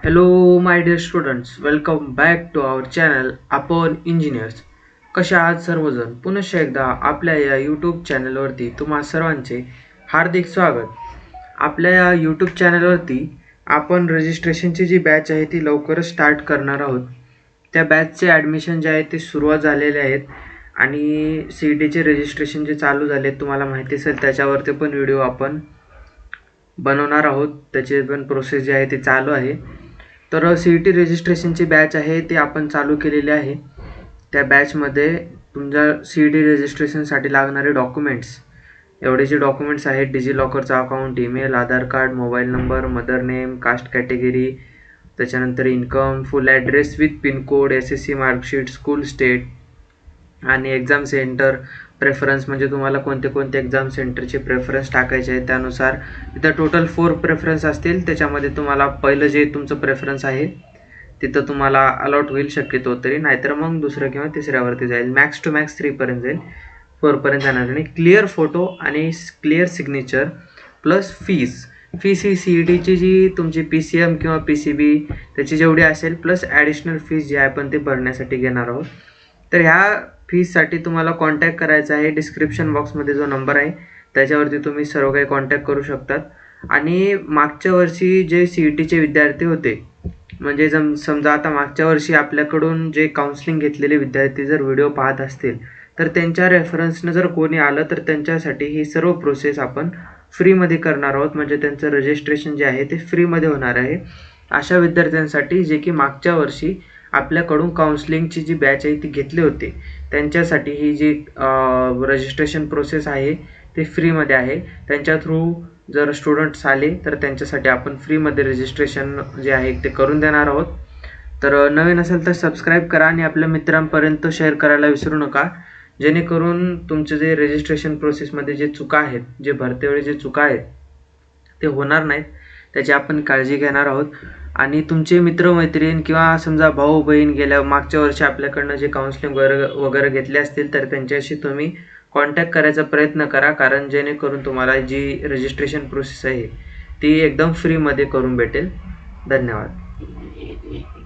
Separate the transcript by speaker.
Speaker 1: Hello, my dear students. Welcome back to our channel आपण engineers. कशा आहात सर्वजण? पुनश्च एकदा आपल्या या यूट्यूब चॅनलवरती तुम्हा सर्वांचे हार्दिक स्वागत. आपल्या या यूट्यूब चॅनलवरती आपण रजिस्ट्रेशनची जी बॅच आहे ती लवकरच स्टार्ट करणार आहोत. त्या बॅचचे ॲडमिशन जे आहे ते सुरुवात झालेले आहेत आणि सी ई टीचे रजिस्ट्रेशन जे चालू झाले तुम्हाला माहिती असेल त्याच्यावरती पण व्हिडिओ आपण बनवणार आहोत. त्याची पण प्रोसेस जी आहे ती चालू आहे. तर सी ई टी रजिस्ट्रेशनची बॅच आहे ती आपण चालू केलेली आहे. त्या बॅचमध्ये तुमच्या सी ई टी रजिस्ट्रेशनसाठी लागणारे डॉक्युमेंट्स एवढे जे डॉक्युमेंट्स आहेत डिजिलॉकरचा account, email, Aadhaar card, mobile number, mother name, caste category, त्याच्यानंतर income, full address with pincode, SSC marksheet, school state आणि एक्झाम सेंटर प्रेफरन्स म्हणजे तुम्हाला कोणते कोणते एक्झाम सेंटरचे प्रेफरन्स टाकायचे आहे त्यानुसार इथं टोटल 4 प्रेफरन्स असतील. त्याच्यामध्ये तुम्हाला पहिलं जे तुमचं प्रेफरन्स आहे तिथं तुम्हाला अलॉट होईल शक्यतो तरी, नाहीतर मग दुसरं किंवा तिसऱ्यावरती जाईल. मॅक्स टू मॅक्स 3 पर्यंत जाईल, 4 पर्यंत जाणार नाही. क्लिअर फोटो आणि क्लिअर सिग्नेचर प्लस फीस ही सी ई टीची जी तुमची PCM किंवा PCB त्याची जेवढी असेल प्लस ॲडिशनल फीस जी आहे आपण ते भरण्यासाठी घेणार आहोत. तर ह्या फीससाठी तुम्हाला कॉन्टॅक्ट करायचा आहे. डिस्क्रिप्शन बॉक्समध्ये जो नंबर आहे त्याच्यावरती तुम्ही सर्व काही कॉन्टॅक्ट करू शकतात. आणि मागच्या वर्षी जे सी ई टीचे विद्यार्थी होते म्हणजे समजा आता मागच्या वर्षी आपल्याकडून जे काउन्सिलिंग घेतलेले विद्यार्थी जर व्हिडिओ पाहत असतील तर त्यांच्या रेफरन्सनं जर कोणी आलं तर त्यांच्यासाठी ही सर्व प्रोसेस आपण फ्रीमध्ये करणार आहोत. म्हणजे त्यांचं रजिस्ट्रेशन जे आहे ते फ्रीमध्ये होणार आहे. अशा विद्यार्थ्यांसाठी जे की मागच्या वर्षी आपल्याकडून काउन्सिलिंगची जी बॅच आहे ती घेतली होती त्यांच्यासाठी ही जी रजिस्ट्रेशन प्रोसेस आहे ते फ्रीमध्ये आहे. त्यांच्या थ्रू जर स्टुडंट्स आले तर त्यांच्यासाठी आपण फ्रीमध्ये रजिस्ट्रेशन जे आहे ते करून देणार आहोत. तर नवीन असेल तर सबस्क्राईब करा आणि आपल्या मित्रांपर्यंत शेअर करायला विसरू नका, जेणेकरून तुमचे जे रजिस्ट्रेशन प्रोसेसमध्ये जे चुका आहेत, जे भरतेवेळी जे चुका आहेत ते होणार नाहीत, त्याची आपण काळजी घेणार आहोत. आणि तुमचे मित्रमैत्रीण किंवा समजा भाऊ बहीण गेल्या मागच्या वर्षी आपल्याकडनं जे काउन्सिलिंग वगैरे घेतले असतील तर त्यांच्याशी तुम्ही कॉन्टॅक्ट करायचा प्रयत्न करा, कारण जेणेकरून तुम्हाला जी रजिस्ट्रेशन प्रोसेस आहे ती एकदम फ्रीमध्ये करून भेटेल. धन्यवाद.